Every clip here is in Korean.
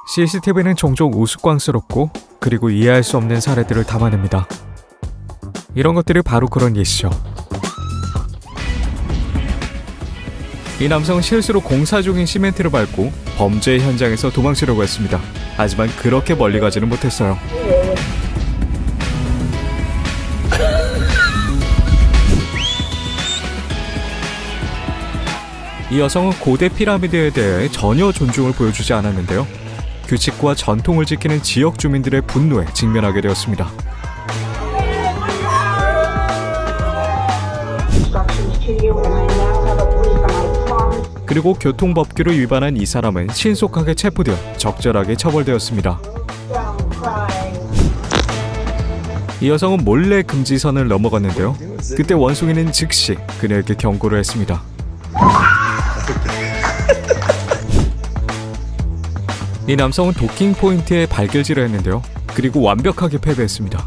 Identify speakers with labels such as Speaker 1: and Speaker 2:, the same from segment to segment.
Speaker 1: CCTV는 종종 우스꽝스럽고 그리고 이해할 수 없는 사례들을 담아냅니다. 이런 것들이 바로 그런 예시죠. 이 남성은 실수로 공사 중인 시멘트를 밟고 범죄 현장에서 도망치려고 했습니다. 하지만 그렇게 멀리 가지는 못했어요. 이 여성은 고대 피라미드에 대해 전혀 존중을 보여주지 않았는데요. 규칙과 전통을 지키는 지역 주민들의 분노에 직면하게 되었습니다. 그리고 교통법규를 위반한 이 사람은 신속하게 체포되어 적절하게 처벌되었습니다. 이 여성은 몰래 금지선을 넘어갔는데요. 그때 원숭이는 즉시 그녀에게 경고를 했습니다. 이 남성은 도킹 포인트에 발길질을 했는데요. 그리고 완벽하게 패배했습니다.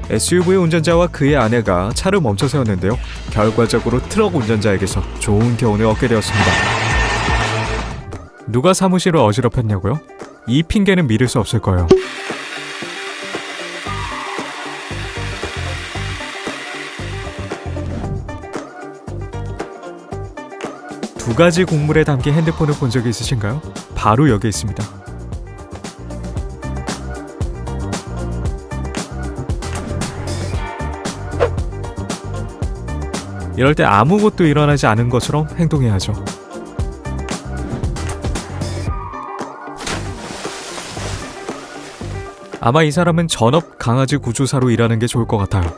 Speaker 1: SUV 운전자와 그의 아내가 차를 멈춰 세웠는데요. 결과적으로 트럭 운전자에게서 좋은 교훈을 얻게 되었습니다. 누가 사무실을 어지럽혔냐고요? 이 핑계는 믿을 수 없을 거예요. 두 가지 곡물에 담긴 핸드폰을 본 적이 있으신가요? 바로 여기 있습니다. 이럴 때 아무것도 일어나지 않은 것처럼 행동해야죠. 아마 이 사람은 전업 강아지 구조사로 일하는 게 좋을 것 같아요.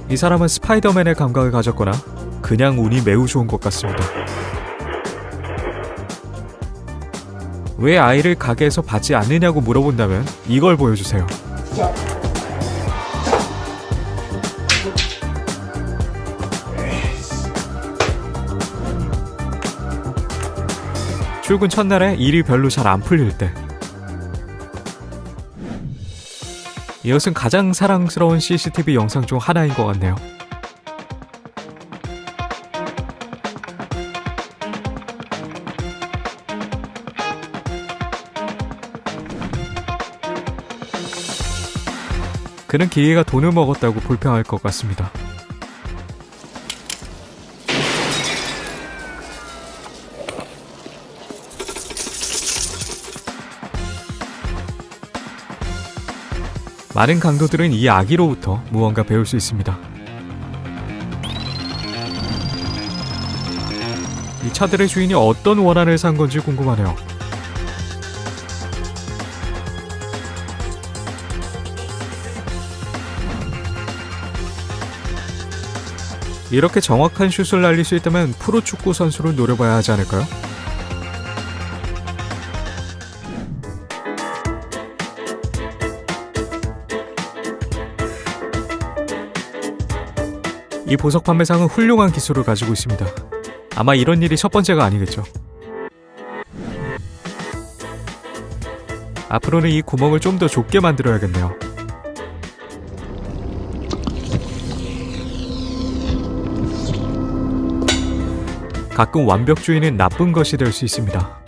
Speaker 1: 이 사람은 스파이더맨의 감각을 가졌거나 그냥 운이 매우 좋은 것 같습니다. 왜 아이를 가게에서 받지 않느냐고 물어본다면 이걸 보여주세요. 출근 첫날에 일이 별로 잘 안 풀릴 때, 이것은 가장 사랑스러운 CCTV 영상 중 하나인 것 같네요. 그는 기계가 돈을 먹었다고 불평할 것 같습니다. 많은 강도들은 이 아기로부터 무언가 배울 수 있습니다. 이 차들의 주인이 어떤 원한을 산 건지 궁금하네요. 이렇게 정확한 슛을 날릴 수 있다면 프로축구 선수를 노려봐야 하지 않을까요? 이 보석 판매상은 훌륭한 기술을 가지고 있습니다. 아마 이런 일이 첫 번째가 아니겠죠. 앞으로는 이 구멍을 좀 더 좁게 만들어야겠네요. 가끔 완벽주의는 나쁜 것이 될 수 있습니다.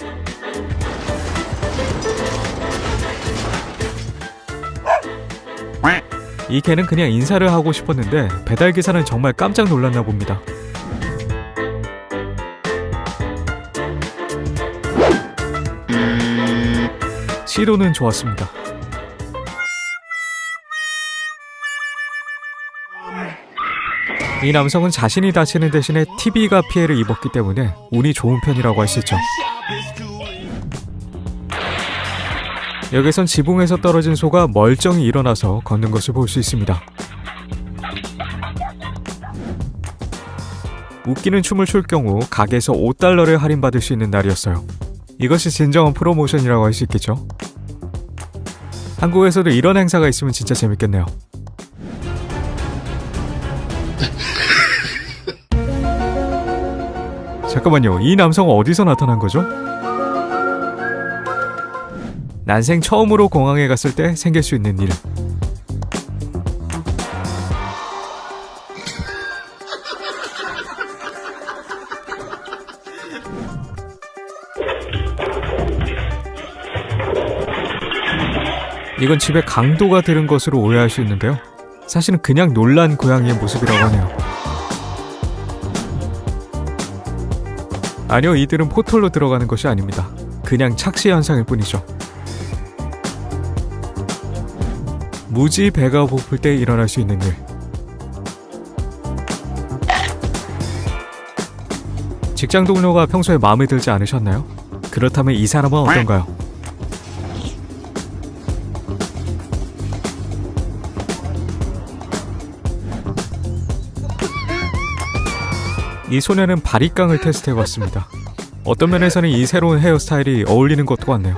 Speaker 1: 이 개는 그냥 인사를 하고 싶었는데 배달기사는 정말 깜짝 놀랐나 봅니다. 시도는 좋았습니다. 이 남성은 자신이 다치는 대신에 TV가 피해를 입었기 때문에 운이 좋은 편이라고 할 수 있죠. 여기선 지붕에서 떨어진 소가 멀쩡히 일어나서 걷는 것을 볼 수 있습니다. 웃기는 춤을 출 경우 가게에서 $5를 할인받을 수 있는 날이었어요. 이것이 진정한 프로모션이라고 할 수 있겠죠. 한국에서도 이런 행사가 있으면 진짜 재밌겠네요. 잠깐만요. 이 남성은 어디서 나타난 거죠? 난생 처음으로 공항에 갔을 때 생길 수 있는 일. 이건 집에 강도가 들은 것으로 오해할 수 있는데요. 사실은 그냥 놀란 고양이의 모습이라고 하네요. 아니요, 이들은 포털로 들어가는 것이 아닙니다. 그냥 착시 현상일 뿐이죠. 무지 배가 고플 때 일어날 수 있는 일. 직장 동료가 평소에 마음에 들지 않으셨나요? 그렇다면 이 사람은 어떤가요? 이 소녀는 바리깡을 테스트해봤습니다. 어떤 면에서는 이 새로운 헤어스타일이 어울리는 것도 같네요.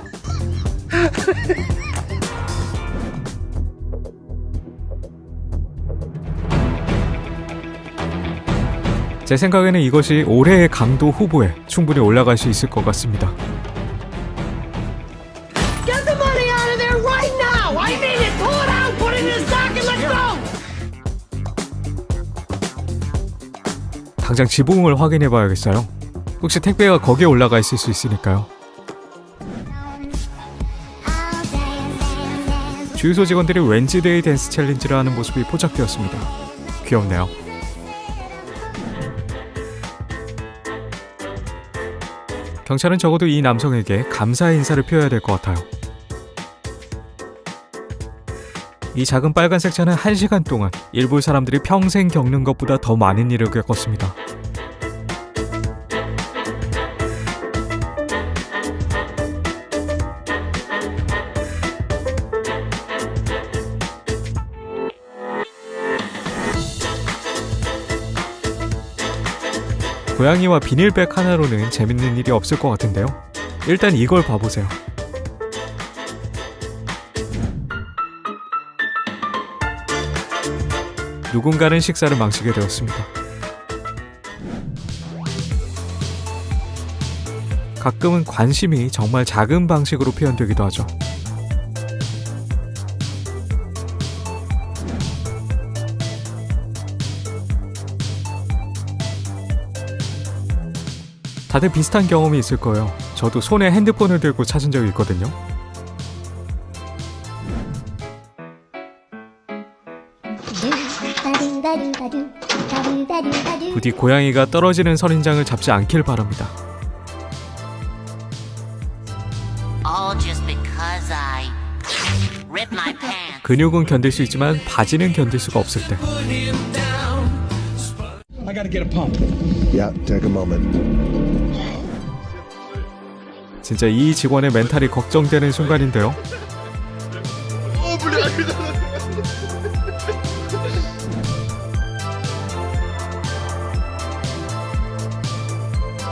Speaker 1: 제 생각에는 이것이 올해의 강도 후보에 충분히 올라갈 수 있을 것 같습니다.
Speaker 2: Get the money out of there right now! I mean it! Pull it out! Put it in his sock and let's go!
Speaker 1: 당장 지붕을 확인해봐야겠어요. 혹시 택배가 거기에 올라가 있을 수 있으니까요. 주유소 직원들이 웬즈데이 댄스 챌린지를 하는 모습이 포착되었습니다. 귀엽네요. 경찰은 적어도 이 남성에게 감사의 인사를 표해야 될 것 같아요. 이 작은 빨간색 차는 1시간 동안 일부 사람들이 평생 겪는 것보다 더 많은 일을 겪었습니다. 고양이와 비닐백 하나로는 재밌는 일이 없을 것 같은데요. 일단 이걸 봐보세요. 누군가는 식사를 망치게 되었습니다. 가끔은 관심이 정말 작은 방식으로 표현되기도 하죠. 다들 비슷한 경험이 있을 거예요. 저도 손에 핸드폰을 들고 찾은 적이 있거든요. 부디 고양이가 떨어지는 선인장을 잡지 않길 바랍니다.
Speaker 3: All just because I ripped my pants.
Speaker 1: 근육은 견딜 수 있지만 바지는 견딜 수가 없을 때.
Speaker 4: I gotta get a pump.
Speaker 5: Yeah, take a moment.
Speaker 1: 진짜 이 직원의 멘탈이 걱정되는 순간인데요.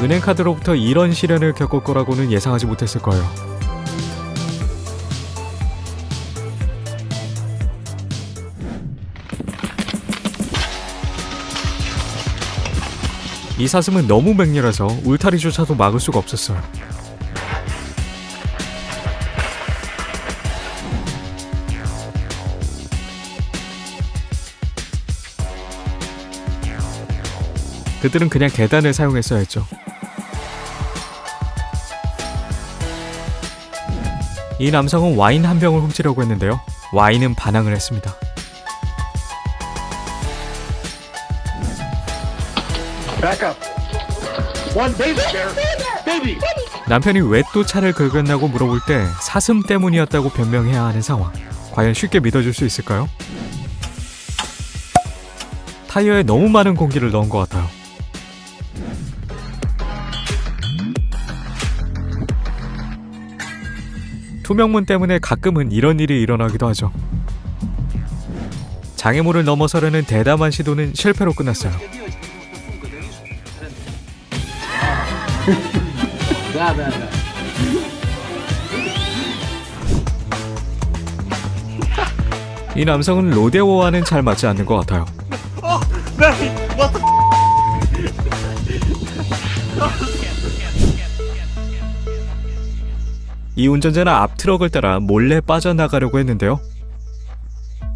Speaker 1: 은행카드로부터 이런 시련을 겪을 거라고는 예상하지 못했을 거예요. 이 사슴은 너무 맹렬해서 울타리조차도 막을 수가 없었어요. 그들은 그냥 계단을 사용했어야 했죠. 이 남성은 와인 한 병을 훔치려고 했는데요. 와인은 반항을 했습니다.
Speaker 4: Back up. One baby bear. Baby.
Speaker 1: 남편이 왜 또 차를 긁었냐고 물어볼 때 사슴 때문이었다고 변명해야 하는 상황. 과연 쉽게 믿어줄 수 있을까요? 타이어에 너무 많은 공기를 넣은 것 같아요. 투명문 때문에 가끔은 이런 일이 일어나기도 하죠. 장애물을 넘어서려는 대담한 시도는 실패로 끝났어요. 이 남성은 로데오와는 잘 맞지 않는 것 같아요. 이 운전자는 앞 트럭을 따라 몰래 빠져나가려고 했는데요.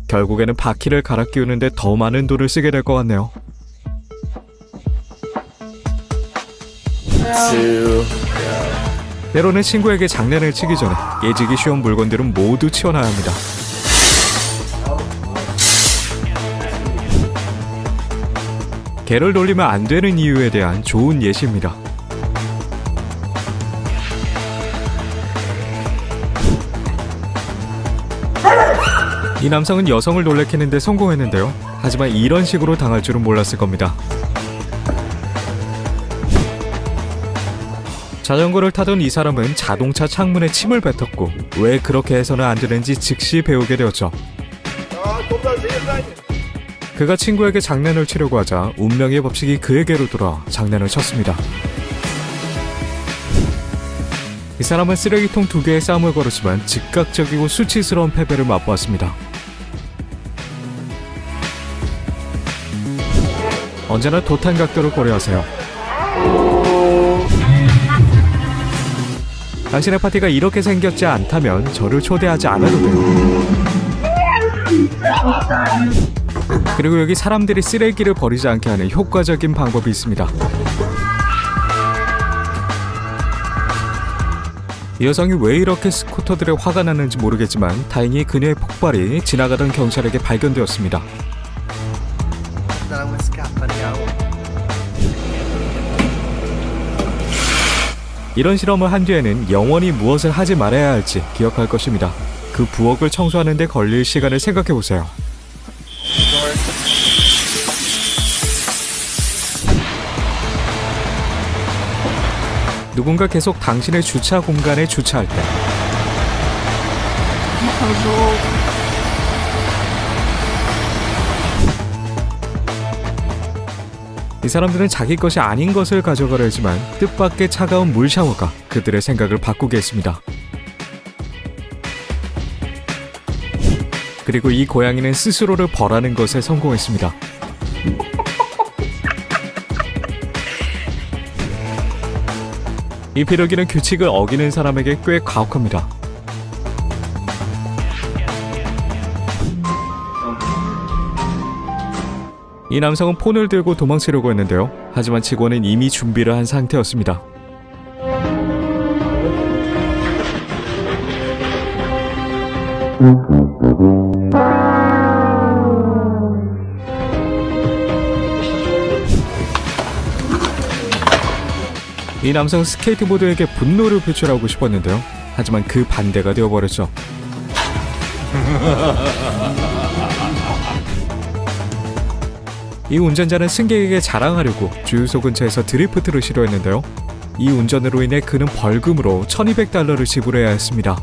Speaker 1: 결국에는 바퀴를 갈아 끼우는데 더 많은 돈을 쓰게 될 것 같네요. 때로는 친구에게 장난을 치기 전에 깨지기 쉬운 물건들은 모두 치워놔야 합니다. 개를 돌리면 안 되는 이유에 대한 좋은 예시입니다. 이 남성은 여성을 놀래키는데 성공했는데요. 하지만 이런 식으로 당할 줄은 몰랐을 겁니다. 자전거를 타던 이 사람은 자동차 창문에 침을 뱉었고 왜 그렇게 해서는 안 되는지 즉시 배우게 되었죠. 그가 친구에게 장난을 치려고 하자 운명의 법칙이 그에게로 돌아 장난을 쳤습니다. 이 사람은 쓰레기통 2개의 싸움을 걸었지만 즉각적이고 수치스러운 패배를 맛보았습니다. 언제나 돛한 각도를 고려하세요. 당신의 파티가 이렇게 생겼지 않다면 저를 초대하지 않아도 돼요. 그리고 여기 사람들이 쓰레기를 버리지 않게 하는 효과적인 방법이 있습니다. 이 여성이 왜 이렇게 스쿠터들에 화가 났는지 모르겠지만 다행히 그녀의 폭발이 지나가던 경찰에게 발견되었습니다. 이런 실험을 한 뒤에는 영원히 무엇을 하지 말아야 할지 기억할 것입니다. 그 부엌을 청소하는 데 걸릴 시간을 생각해보세요. 누군가 계속 당신의 주차 공간에 주차할 때 이 사람들은 자기 것이 아닌 것을 가져가려 했지만 뜻밖의 차가운 물 샤워가 그들의 생각을 바꾸게 했습니다. 그리고 이 고양이는 스스로를 벌하는 것에 성공했습니다. 이 비둘기는 규칙을 어기는 사람에게 꽤 가혹합니다. 이 남성은 폰을 들고 도망치려고 했는데요. 하지만 직원은 이미 준비를 한 상태였습니다. 이 남성은 스케이트보드에게 분노를 표출하고 싶었는데요. 하지만 그 반대가 되어버렸죠. 이 운전자는 승객에게 자랑하려고 주유소 근처에서 드리프트를 시도했는데요. 이 운전으로 인해 그는 벌금으로 $1200를 지불해야 했습니다.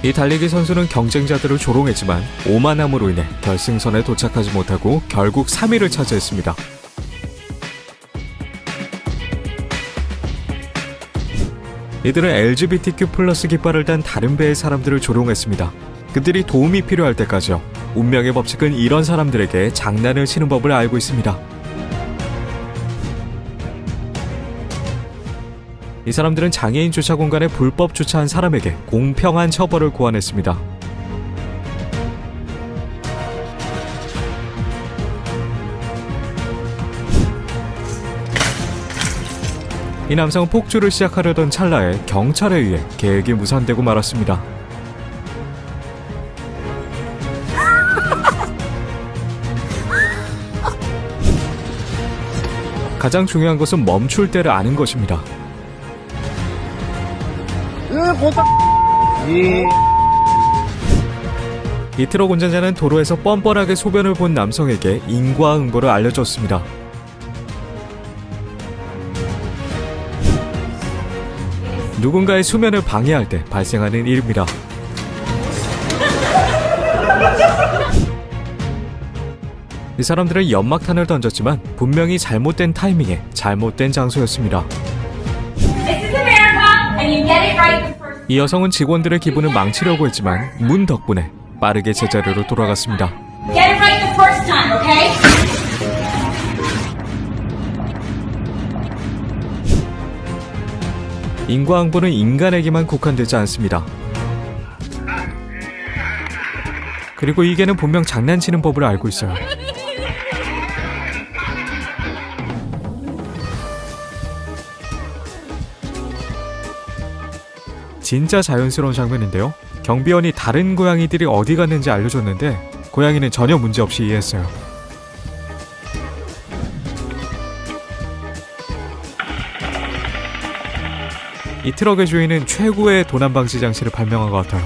Speaker 1: 이 달리기 선수는 경쟁자들을 조롱했지만 오만함으로 인해 결승선에 도착하지 못하고 결국 3위를 차지했습니다. 이들은 LGBTQ+ 깃발을 단 다른 배의 사람들을 조롱했습니다. 그들이 도움이 필요할 때까지요. 운명의 법칙은 이런 사람들에게 장난을 치는 법을 알고 있습니다. 이 사람들은 장애인 주차 공간에 불법 주차한 사람에게 공평한 처벌을 고안했습니다. 이 남성은 폭주를 시작하려던 찰나에 경찰에 의해 계획이 무산되고 말았습니다. 가장 중요한 것은 멈출 때를 아는 것입니다. 이 트럭 운전자는 도로에서 뻔뻔하게 소변을 본 남성에게 인과응보를 알려줬습니다. 누군가의 수면을 방해할 때 발생하는 일입니다. 이 사람들은 연막탄을 던졌지만 분명히 잘못된 타이밍에 잘못된 장소였습니다. 이 여성은 직원들의 기분을 망치려고 했지만 문 덕분에 빠르게 제자리로 돌아갔습니다. 인과응보는 인간에게만 국한되지 않습니다. 그리고 이 개는 분명 장난치는 법을 알고 있어요. 진짜 자연스러운 장면인데요. 경비원이 다른 고양이들이 어디 갔는지 알려줬는데 고양이는 전혀 문제없이 이해했어요. 이 트럭의 주인은 최고의 도난 방지 장치를 발명한 것 같아요.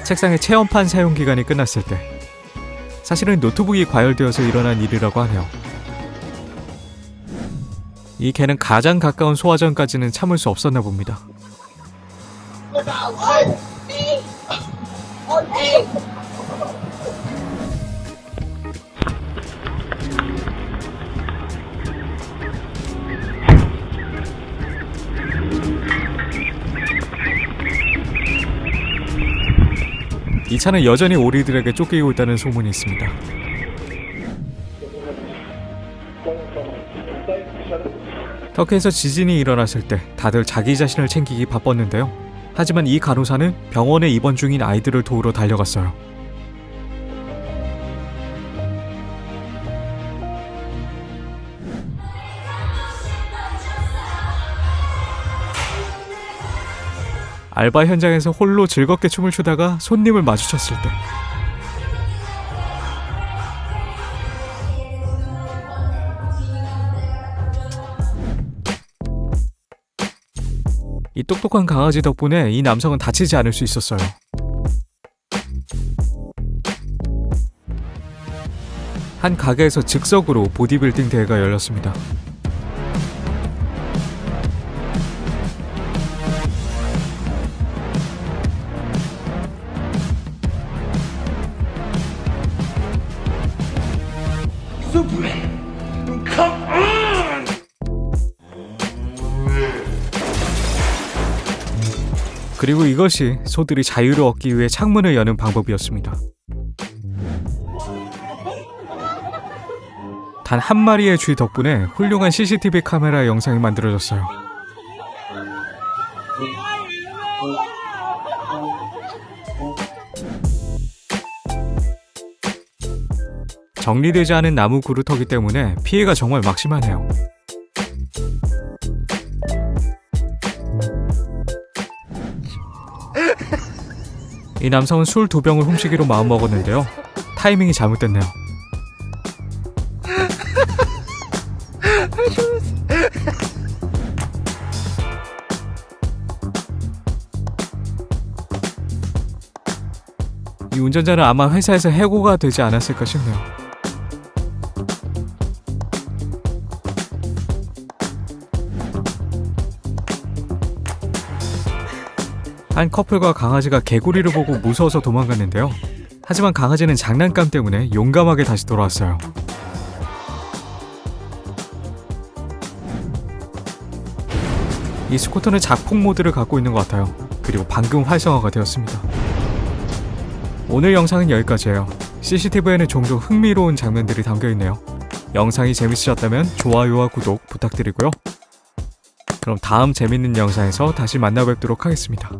Speaker 1: 책상의 체험판 사용 기간이 끝났을 때 사실은 노트북이 과열되어서 일어난 일이라고 하네요. 이 개는 가장 가까운 소화전까지는 참을 수 없었나 봅니다. 이 차는 여전히 오리들에게 쫓기고 있다는 소문이 있습니다. 터키에서 지진이 일어났을 때 다들 자기 자신을 챙기기 바빴는데요. 하지만 이 간호사는 병원에 입원 중인 아이들을 도우러 달려갔어요. 알바 현장에서 홀로 즐겁게 춤을 추다가 손님을 마주쳤을 때 이 똑똑한 강아지 덕분에 이 남성은 다치지 않을 수 있었어요. 한 가게에서 즉석으로 보디빌딩 대회가 열렸습니다. 그리고 이것이 소들이 자유를 얻기 위해 창문을 여는 방법이었습니다. 단 한 마리의 쥐 덕분에 훌륭한 CCTV 카메라 영상이 만들어졌어요. 정리되지 않은 나무 그루터기 때문에 피해가 정말 막심하네요. 이 남성은 술 2병을 훔치기로 마음먹었는데요. 타이밍이 잘못됐네요. 이 운전자는 아마 회사에서 해고가 되지 않았을까 싶네요. 한 커플과 강아지가 개구리를 보고 무서워서 도망갔는데요. 하지만 강아지는 장난감 때문에 용감하게 다시 돌아왔어요. 이 스쿠터는 작폭 모드를 갖고 있는 것 같아요. 그리고 방금 활성화가 되었습니다. 오늘 영상은 여기까지예요. CCTV에는 종종 흥미로운 장면들이 담겨있네요. 영상이 재밌으셨다면 좋아요와 구독 부탁드리고요. 그럼 다음 재밌는 영상에서 다시 만나 뵙도록 하겠습니다.